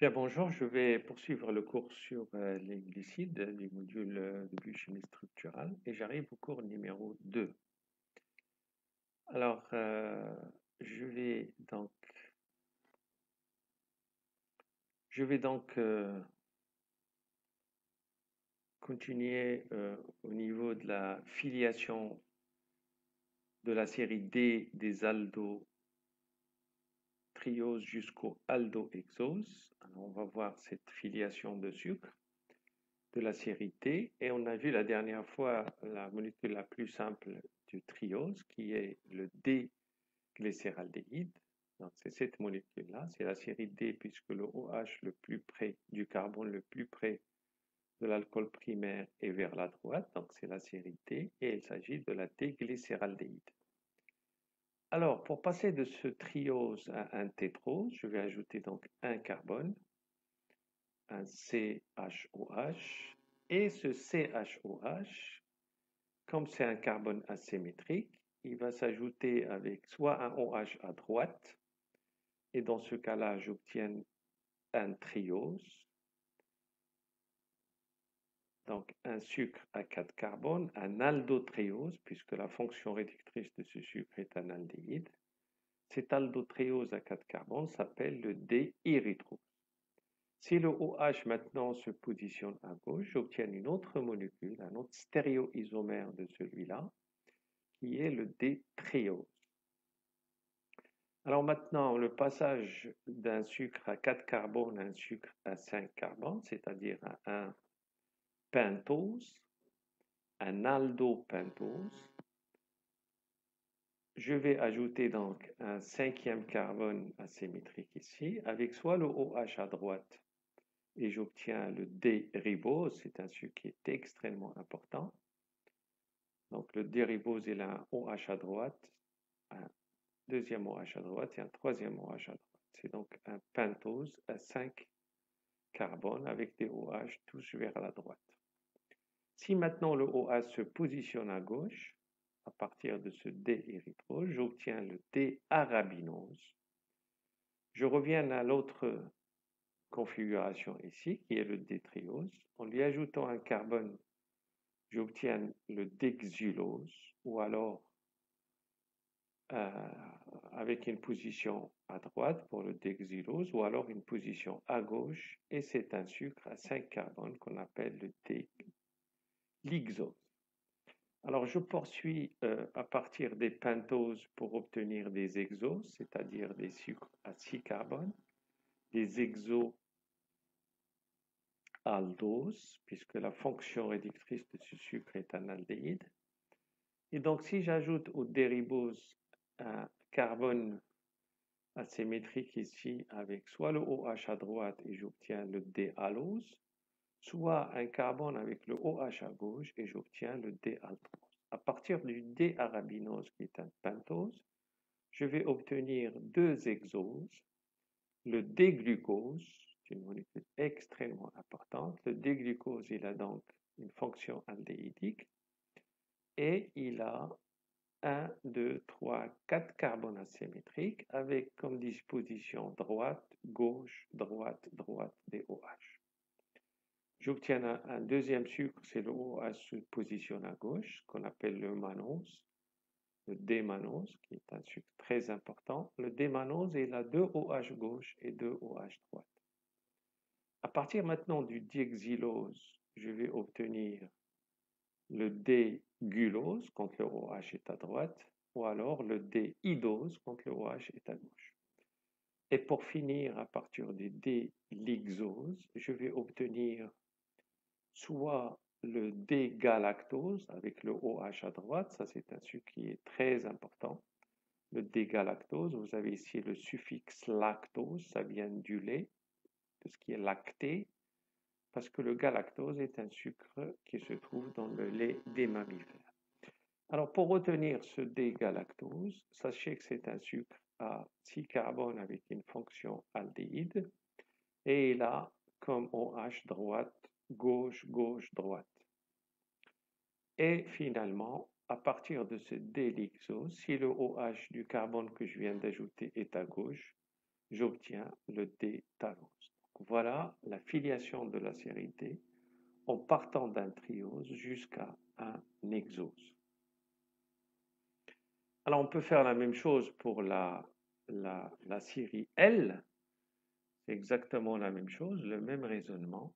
Bien, bonjour, je vais poursuivre le cours sur les glucides du module de biochimie structurale et j'arrive au cours numéro 2. Alors, je vais donc, continuer au niveau de la filiation de la série D des aldotrioses jusqu'au aldohexose. Alors, on va voir cette filiation de sucre de la série T et on a vu la dernière fois la molécule la plus simple du triose qui est le D-glycéraldéhyde. Donc c'est cette molécule-là, c'est la série D puisque le OH le plus près du carbone le plus près de l'alcool primaire est vers la droite, donc c'est la série D et il s'agit de la D-glycéraldéhyde. Alors pour passer de ce triose à un tétrose, je vais ajouter donc un carbone, un CHOH, et ce CHOH, comme c'est un carbone asymétrique, il va s'ajouter avec soit un OH à droite, et dans ce cas-là, j'obtiens un triose, donc un sucre à 4 carbones, un aldotriose, puisque la fonction réductrice de ce sucre est un aldéhyde. Cet aldotriose à 4 carbones s'appelle le D-érythrose. Si le OH maintenant se positionne à gauche, j'obtiens une autre molécule, un autre stéréoisomère de celui-là, qui est le D-triose. Alors maintenant, le passage d'un sucre à 4 carbones à un sucre à 5 carbones, c'est-à-dire à un pentose, un aldopentose, je vais ajouter donc un cinquième carbone asymétrique ici, avec soit le OH à droite, et j'obtiens le D-ribose, c'est un sucre qui est extrêmement important. Donc le D-ribose, il a un OH à droite, un deuxième OH à droite et un troisième OH à droite. C'est donc un pentose à 5 carbones avec des OH tous vers la droite. Si maintenant le OH se positionne à gauche, à partir de ce D-érythrose, j'obtiens le D-arabinose. Je reviens à l'autre configuration ici, qui est le D-triose. En lui ajoutant un carbone, j'obtiens le D-xylose, ou alors avec une position à droite pour le D-xylose, ou alors une position à gauche, et c'est un sucre à 5 carbones qu'on appelle le D-lixose. Alors, je poursuis à partir des pentoses pour obtenir des hexoses, c'est-à-dire des sucres à 6 carbones, des hexoaldoses, puisque la fonction réductrice de ce sucre est un aldéhyde. Et donc, si j'ajoute au déribose un carbone asymétrique ici avec soit le OH à droite et j'obtiens le D-allose, soit un carbone avec le OH à gauche et j'obtiens le D-aldose. À partir du D-arabinose, qui est un pentose, je vais obtenir deux hexoses. Le D-glucose, c'est une molécule extrêmement importante. Le D-glucose, il a donc une fonction aldéhydique et il a 1, 2, 3, 4 carbones asymétriques avec comme disposition droite, gauche, droite, droite des OH. J'obtiens un deuxième sucre, c'est le OH se positionne à gauche, qu'on appelle le mannose, le D-mannose, qui est un sucre très important. Le D-mannose, il a 2 OH gauche et 2 OH droite. À partir maintenant du dihexylose, je vais obtenir le D-gulose quand le OH est à droite, ou alors le D-idose quand le OH est à gauche. Et pour finir, à partir du D-lixose, je vais obtenir soit le D-galactose avec le OH à droite, ça c'est un sucre qui est très important. Le D-galactose, vous avez ici le suffixe lactose, ça vient du lait, de ce qui est lacté, parce que le galactose est un sucre qui se trouve dans le lait des mammifères. Alors pour retenir ce D-galactose, sachez que c'est un sucre à 6 carbones avec une fonction aldéhyde, et il a comme OH droite, gauche, gauche, droite. Et finalement, à partir de ce D-lixose, si le OH du carbone que je viens d'ajouter est à gauche, j'obtiens le D-tallose. voilà la filiation de la série D en partant d'un triose jusqu'à un exose. Alors, on peut faire la même chose pour la série L. C'est exactement la même chose, le même raisonnement.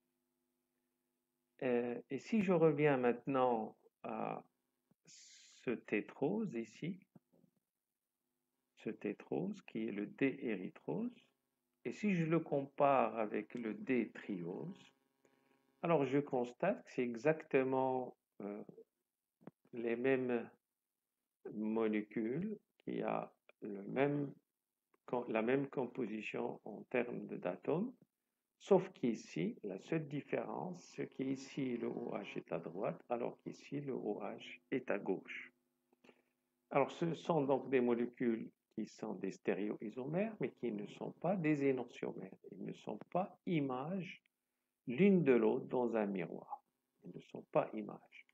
Et si je reviens maintenant à ce tétrose ici, ce tétrose qui est le D-érythrose, et si je le compare avec le D-triose, alors je constate que c'est exactement les mêmes molécules qui a la même composition en termes d'atomes, sauf qu'ici, la seule différence, c'est qu'ici le OH est à droite, alors qu'ici le OH est à gauche. Alors ce sont donc des molécules qui sont des stéréoisomères, mais qui ne sont pas des énantiomères. Ils ne sont pas images l'une de l'autre dans un miroir. Ils ne sont pas images.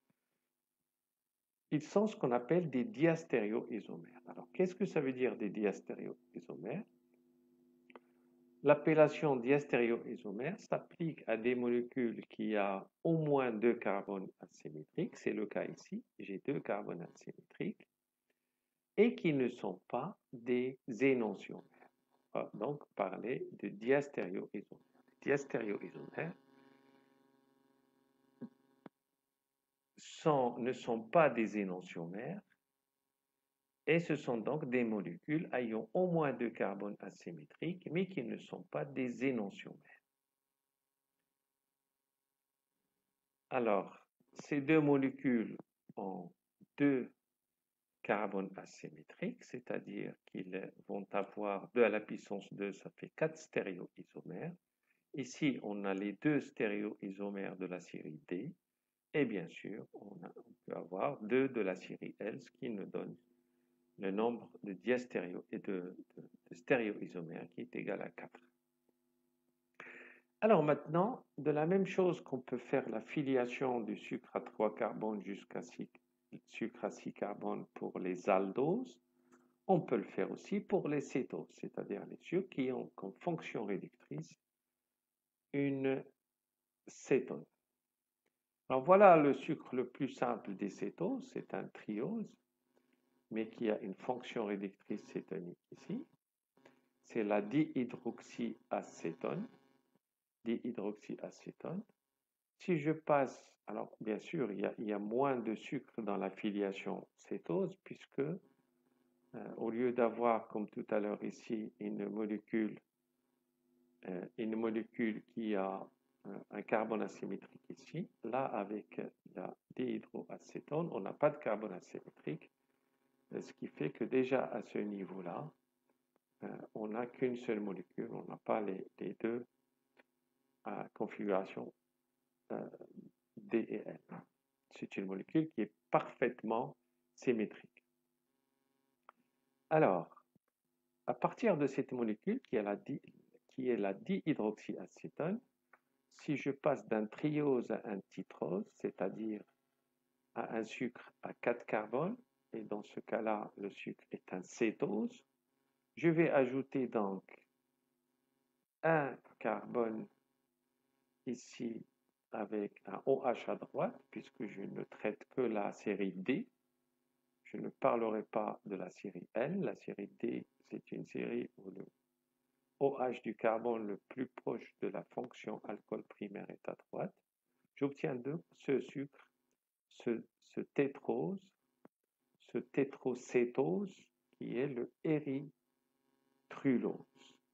Ils sont ce qu'on appelle des diastéréoisomères. Alors qu'est-ce que ça veut dire des diastéréoisomères? L'appellation diastéréoisomère s'applique à des molécules qui ont au moins 2 carbones asymétriques, c'est le cas ici, j'ai 2 carbones asymétriques, et qui ne sont pas des énantiomères. On va donc parler de diastéréoisomères. Les diastéréoisomères ne sont pas des énantiomères, et ce sont donc des molécules ayant au moins 2 carbones asymétriques, mais qui ne sont pas des énantiomères. Alors, ces deux molécules ont 2 carbones asymétriques, c'est-à-dire qu'ils vont avoir 2 à la puissance 2, ça fait 4 stéréoisomères. Ici, on a les 2 stéréoisomères de la série D, et bien sûr, on peut avoir 2 de la série L, ce qui nous donne le nombre de stéréoisomères qui est égal à 4. Alors maintenant, de la même chose qu'on peut faire la filiation du sucre à 3 carbones jusqu'à sucre à 6 carbones pour les aldoses, on peut le faire aussi pour les cétoses, c'est-à-dire les sucres qui ont comme fonction réductrice une cétone. Alors voilà le sucre le plus simple des cétoses, c'est un triose, mais qui a une fonction réductrice cétonique ici. C'est la dihydroxyacétone. Si je passe, alors bien sûr, il y a moins de sucre dans la filiation cétose, puisque au lieu d'avoir, comme tout à l'heure ici, une molécule qui a un carbone asymétrique ici, là, avec la dihydroacétone, on n'a pas de carbone asymétrique, ce qui fait que déjà à ce niveau-là, on n'a qu'une seule molécule, on n'a pas les deux configurations D et N. C'est une molécule qui est parfaitement symétrique. Alors, à partir de cette molécule qui est la dihydroxyacétone, si je passe d'un triose à un titrose, c'est-à-dire à un sucre à 4 carbones, et dans ce cas-là, le sucre est un cétose, je vais ajouter donc un carbone ici avec un OH à droite, puisque je ne traite que la série D. Je ne parlerai pas de la série L. La série D, c'est une série où le OH du carbone le plus proche de la fonction alcool primaire est à droite. J'obtiens donc ce sucre, ce tétrose, ce tétrocétose, qui est le érythrulose,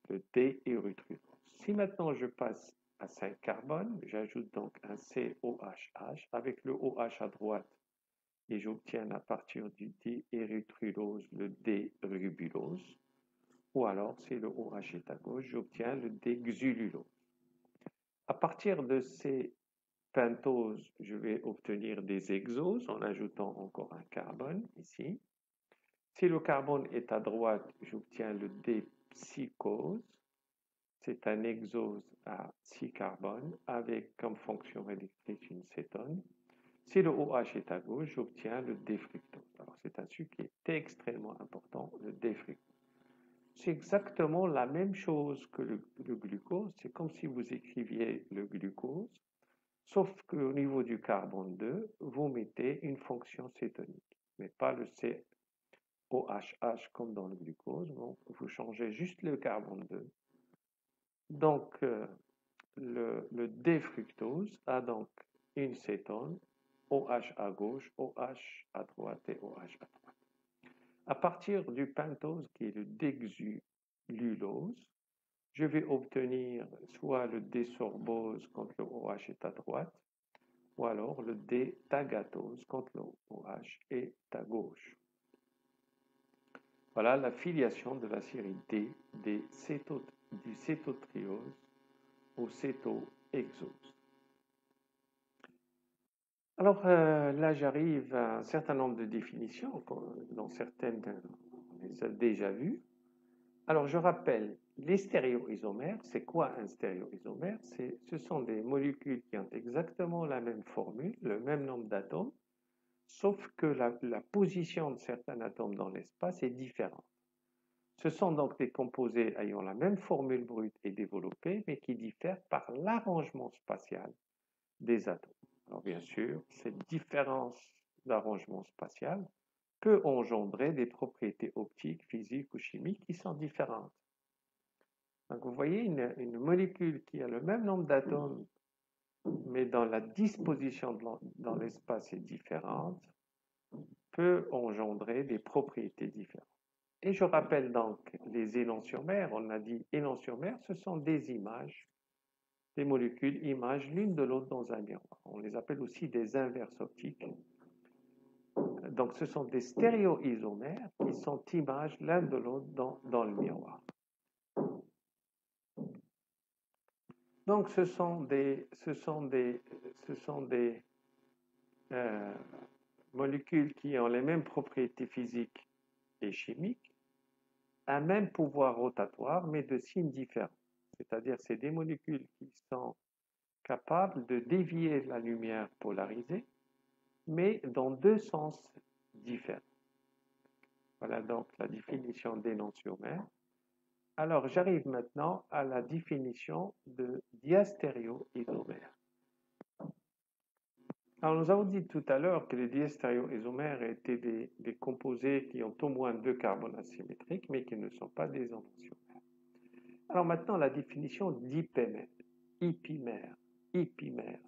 le D-érythrulose. Si maintenant je passe à 5 carbones, j'ajoute donc un COHH avec le OH à droite et j'obtiens à partir du D-érythrulose le D-rubulose, ou alors si le OH est à gauche, j'obtiens le D-xylulose. À partir de ces pentoses, je vais obtenir des exoses en ajoutant encore un carbone ici. Si le carbone est à droite, j'obtiens le D-psychose. C'est un exose à 6 carbones avec comme fonction réductrice une cétone. Si le OH est à gauche, j'obtiens le D-fructose. Alors c'est un sucre qui est extrêmement important, le D-fructose. c'est exactement la même chose que le glucose. C'est comme si vous écriviez le glucose, sauf qu'au niveau du carbone 2, vous mettez une fonction cétonique, mais pas le COHH comme dans le glucose. Donc, vous changez juste le carbone 2. Donc, le D-fructose a donc une cétone, OH à gauche, OH à droite et OH à droite. À partir du pentose, qui est le dexululose, je vais obtenir soit le D-sorbose quand le OH est à droite, ou alors le D-tagatose quand le OH est à gauche. Voilà la filiation de la série D du cétotriose au cétohexose. Alors là, j'arrive à un certain nombre de définitions, dont certaines on les a déjà vues. Alors je rappelle, les stéréoisomères, c'est quoi un stéréoisomère? Ce sont des molécules qui ont exactement la même formule, le même nombre d'atomes, sauf que la position de certains atomes dans l'espace est différente. Ce sont donc des composés ayant la même formule brute et développée, mais qui diffèrent par l'arrangement spatial des atomes. Alors bien sûr, cette différence d'arrangement spatial peut engendrer des propriétés optiques, physiques ou chimiques qui sont différentes. Donc vous voyez, une molécule qui a le même nombre d'atomes, mais dont la disposition dans l'espace est différente, peut engendrer des propriétés différentes. Et je rappelle donc les énantiomères. On a dit énantiomères, ce sont des images, des molécules images l'une de l'autre dans un miroir. On les appelle aussi des inverses optiques. Donc ce sont des stéréoisomères qui sont images l'un de l'autre dans le miroir. Donc ce sont des molécules qui ont les mêmes propriétés physiques et chimiques, un même pouvoir rotatoire, mais de signes différents. C'est-à-dire c'est des molécules qui sont capables de dévier la lumière polarisée, mais dans deux sens différents. Voilà donc la définition d'énantiomère. Alors j'arrive maintenant à la définition de diastéréoisomère. Alors nous avons dit tout à l'heure que les diastéréoisomères étaient des composés qui ont au moins deux carbones asymétriques, mais qui ne sont pas des enantiomères. Alors maintenant la définition d'hypimère.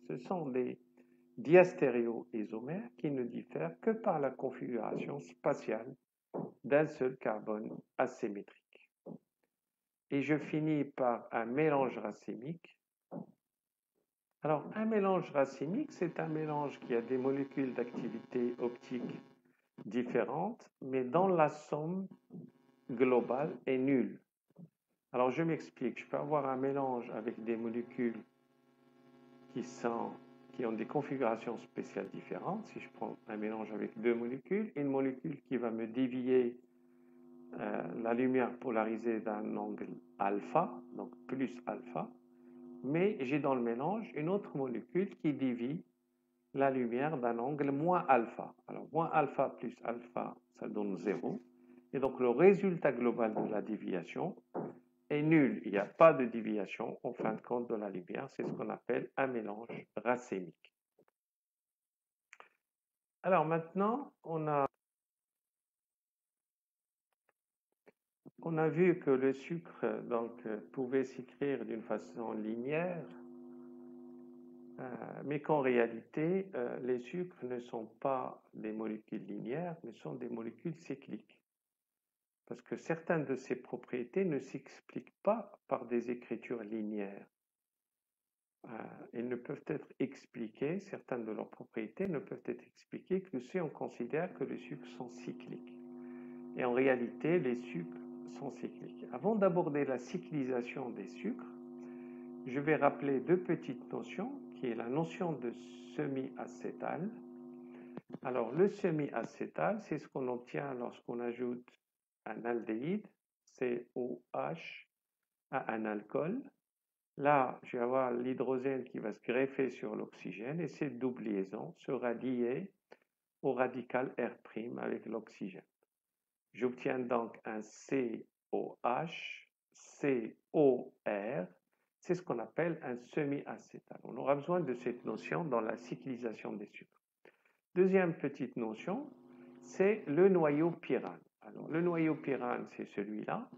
Ce sont des diastéréoisomères qui ne diffèrent que par la configuration spatiale d'un seul carbone asymétrique. Et je finis par un mélange racémique. Alors, un mélange racémique, c'est un mélange qui a des molécules d'activité optique différentes, mais dont la somme globale est nulle. Alors, je m'explique. Je peux avoir un mélange avec des molécules qui ont des configurations spéciales différentes. Si je prends un mélange avec deux molécules, une molécule qui va me dévier la lumière polarisée d'un angle alpha, donc plus alpha, mais j'ai dans le mélange une autre molécule qui dévie la lumière d'un angle moins alpha. Alors moins alpha plus alpha, ça donne 0. Et donc le résultat global de la déviation est nul. Il n'y a pas de déviation en fin de compte de la lumière. C'est ce qu'on appelle un mélange racémique. Alors maintenant, on a vu que le sucre pouvait s'écrire d'une façon linéaire, mais qu'en réalité, les sucres ne sont pas des molécules linéaires, mais sont des molécules cycliques. Parce que certaines de ces propriétés ne s'expliquent pas par des écritures linéaires. Elles ne peuvent être expliquées, certaines de leurs propriétés ne peuvent être expliquées que si on considère que les sucres sont cycliques. Et en réalité, les sucres sont cycliques. Avant d'aborder la cyclisation des sucres, je vais rappeler deux petites notions, qui est la notion de semi-acétal. Alors, le semi-acétal, c'est ce qu'on obtient lorsqu'on ajoute un aldéhyde, COH, à un alcool. Là, je vais avoir l'hydrogène qui va se greffer sur l'oxygène et cette double liaison sera liée au radical R' avec l'oxygène. J'obtiens donc un OH, COR, c'est ce qu'on appelle un semi-acétal. On aura besoin de cette notion dans la cyclisation des sucres. Deuxième petite notion, c'est le noyau pyrane. Alors, le noyau pyrane, c'est celui-là,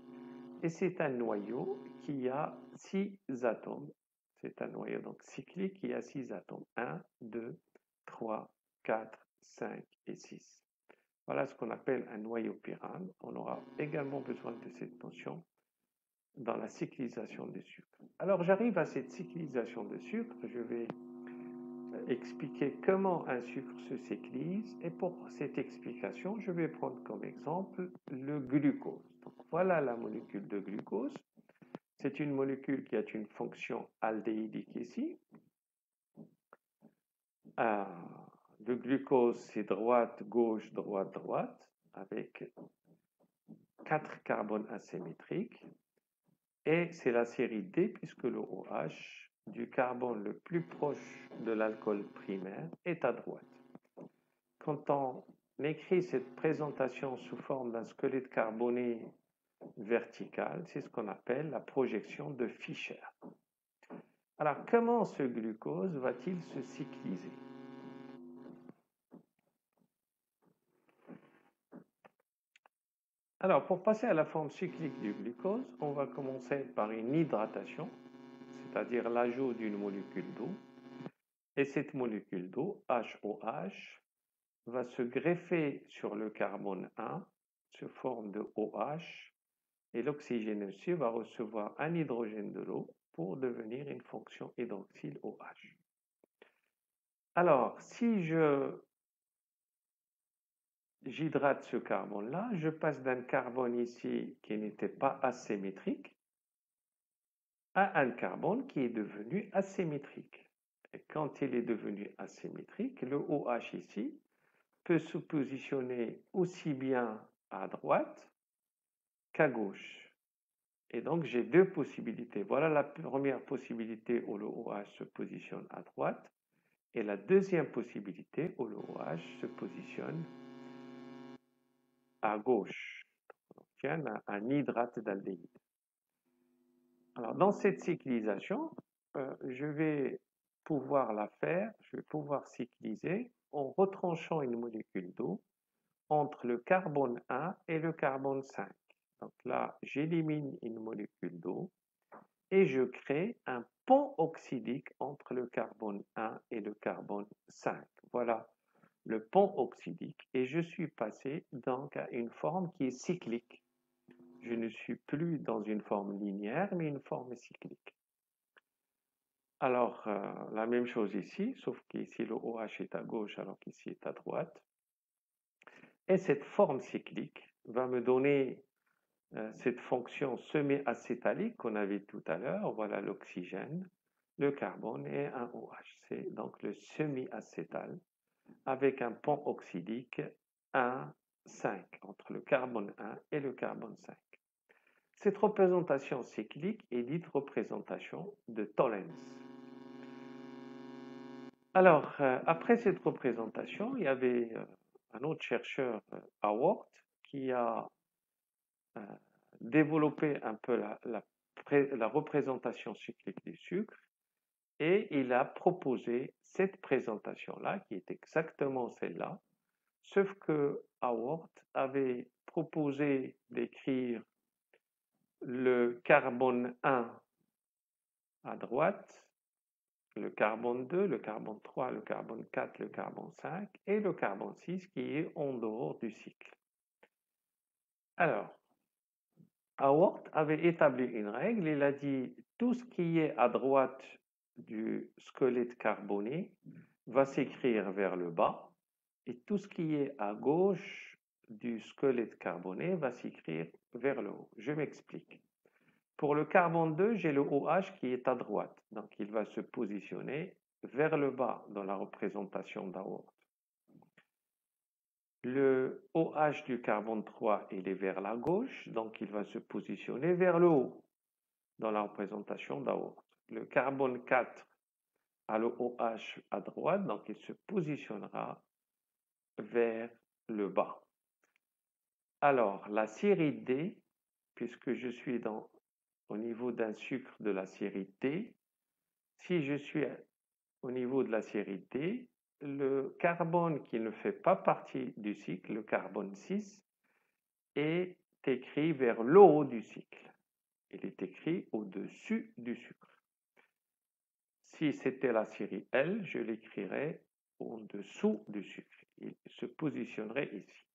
et c'est un noyau qui a 6 atomes. C'est un noyau donc cyclique qui a 6 atomes. 1, 2, 3, 4, 5 et 6. Voilà ce qu'on appelle un noyau pyrane. On aura également besoin de cette notion dans la cyclisation des sucres. Alors j'arrive à cette cyclisation de sucre, je vais expliquer comment un sucre se cyclise et pour cette explication, je vais prendre comme exemple le glucose. Donc voilà la molécule de glucose. C'est une molécule qui a une fonction aldéhydique ici. Le glucose, c'est droite, gauche, droite, droite, avec 4 carbones asymétriques. Et c'est la série D, puisque le OH du carbone le plus proche de l'alcool primaire est à droite. Quand on écrit cette présentation sous forme d'un squelette carboné vertical, c'est ce qu'on appelle la projection de Fischer. Alors, comment ce glucose va-t-il se cycliser? Alors, pour passer à la forme cyclique du glucose, on va commencer par une hydratation, c'est-à-dire l'ajout d'une molécule d'eau. Et cette molécule d'eau, HOH, va se greffer sur le carbone 1 sous forme de OH, et l'oxygène aussi va recevoir un hydrogène de l'eau pour devenir une fonction hydroxyle OH. Alors, si j'hydrate ce carbone-là, je passe d'un carbone ici qui n'était pas asymétrique à un carbone qui est devenu asymétrique. Et quand il est devenu asymétrique, le OH ici peut se positionner aussi bien à droite qu'à gauche. Et donc j'ai deux possibilités. Voilà la première possibilité où le OH se positionne à droite et la deuxième possibilité où le OH se positionne à gauche. On obtient un hydrate d'aldéhyde. Alors dans cette cyclisation, je vais pouvoir la faire, je vais pouvoir cycliser en retranchant une molécule d'eau entre le carbone 1 et le carbone 5. Donc là, j'élimine une molécule d'eau et je crée un pont oxydique entre le carbone 1 et le carbone 5. Voilà le pont oxydique et je suis passé donc à une forme qui est cyclique. Je ne suis plus dans une forme linéaire, mais une forme cyclique. Alors, la même chose ici, sauf qu'ici le OH est à gauche alors qu'ici est à droite. Et cette forme cyclique va me donner cette fonction semi-acétalique qu'on avait tout à l'heure. Voilà l'oxygène, le carbone et un OH. C'est donc le semi-acétal avec un pont oxydique 1,5 entre le carbone 1 et le carbone 5. Cette représentation cyclique est dite représentation de Tollens. Alors, après cette représentation, il y avait un autre chercheur, Haworth, qui a développé un peu la représentation cyclique du sucre et il a proposé cette présentation-là, qui est exactement celle-là, sauf que Haworth avait proposé d'écrire le carbone 1 à droite, le carbone 2, le carbone 3, le carbone 4, le carbone 5 et le carbone 6 qui est en dehors du cycle. Alors, Haworth avait établi une règle, il a dit tout ce qui est à droite du squelette carboné va s'écrire vers le bas et tout ce qui est à gauche du squelette carboné va s'écrire vers le haut. Je m'explique. Pour le carbone 2, j'ai le OH qui est à droite, donc il va se positionner vers le bas dans la représentation d'Haworth. Le OH du carbone 3, il est vers la gauche, donc il va se positionner vers le haut dans la représentation d'Haworth. Le carbone 4 a le OH à droite, donc il se positionnera vers le bas. Alors, la série D, puisque je suis au niveau d'un sucre de la série T. Si je suis au niveau de la série T, le carbone qui ne fait pas partie du cycle, le carbone 6, est écrit vers le haut du cycle. Il est écrit au-dessus du sucre. Si c'était la série L, je l'écrirais au-dessous du sucre. Il se positionnerait ici.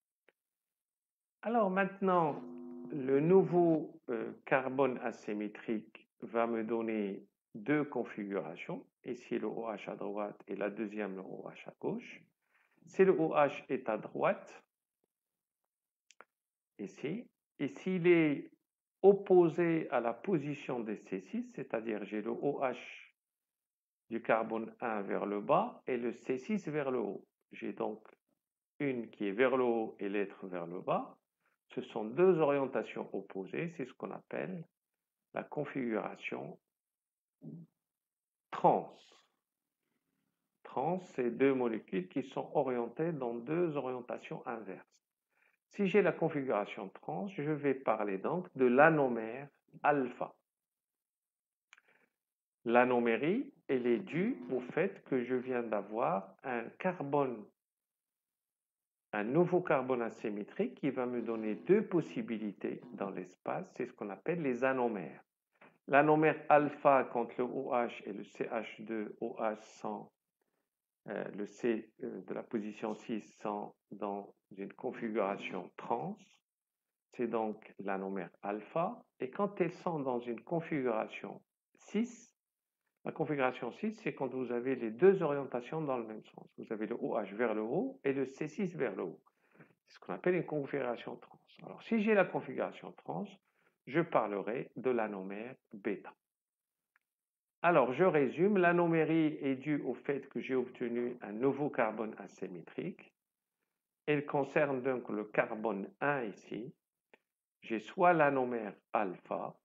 Alors maintenant, le nouveau carbone asymétrique va me donner deux configurations. Ici, le OH à droite et la deuxième, le OH à gauche. Si le OH est à droite, ici, et s'il est opposé à la position des C6, c'est-à-dire j'ai le OH du carbone 1 vers le bas et le C6 vers le haut. J'ai donc une qui est vers le haut et l'autre vers le bas. Ce sont deux orientations opposées, c'est ce qu'on appelle la configuration trans. Trans, c'est deux molécules qui sont orientées dans deux orientations inverses. Si j'ai la configuration trans, je vais parler donc de l'anomère alpha. L'anomérie, elle est due au fait que je viens d'avoir un nouveau carbone asymétrique qui va me donner deux possibilités dans l'espace, c'est ce qu'on appelle les anomères. L'anomère alpha quand le OH et le CH2OH sont, le C de la position 6 sont dans une configuration trans, c'est donc l'anomère alpha, et quand elles sont dans une configuration 6, la configuration 6, c'est quand vous avez les deux orientations dans le même sens. Vous avez le OH vers le haut et le C6 vers le haut. C'est ce qu'on appelle une configuration trans. Alors, si j'ai la configuration trans, je parlerai de l'anomère bêta. Alors, je résume, l'anomérie est due au fait que j'ai obtenu un nouveau carbone asymétrique. Elle concerne donc le carbone 1 ici. J'ai soit l'anomère alpha,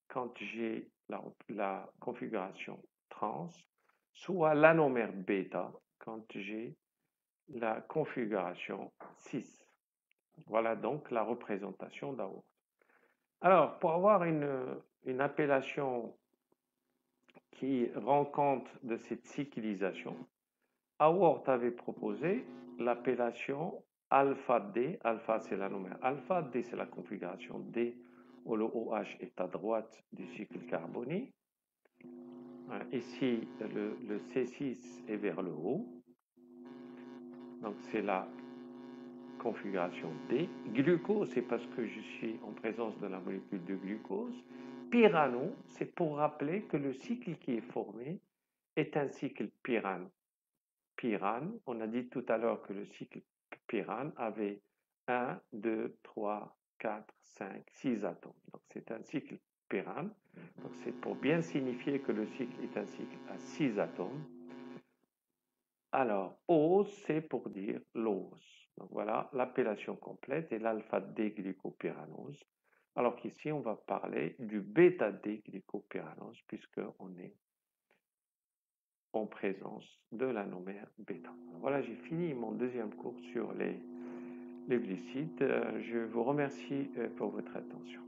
quand j'ai la configuration trans, soit l'anomère bêta, quand j'ai la configuration 6. Voilà donc la représentation d'Haworth. Alors, pour avoir une appellation qui rend compte de cette cyclisation, Haworth avait proposé l'appellation alpha D. Alpha, c'est l'anomère alpha. D, c'est la configuration D où le OH est à droite du cycle carbonique. Ici, le C6 est vers le haut. Donc, c'est la configuration D. Glucose, c'est parce que je suis en présence de la molécule de glucose. Pyrano, c'est pour rappeler que le cycle qui est formé est un cycle pyrane. Pyrane, on a dit tout à l'heure que le cycle pyrane avait 1, 2, 3, 4, 5, 6 atomes. Donc c'est un cycle pyrane. Donc c'est pour bien signifier que le cycle est un cycle à 6 atomes. Alors, ose, c'est pour dire l'ose. Donc voilà, l'appellation complète est l'alpha-D-glycopyranose. Alors qu'ici, on va parler du bêta-D-glycopyranose, puisqu'on est en présence de l'anomère bêta. Voilà, j'ai fini mon deuxième cours sur les glucides. Je vous remercie pour votre attention.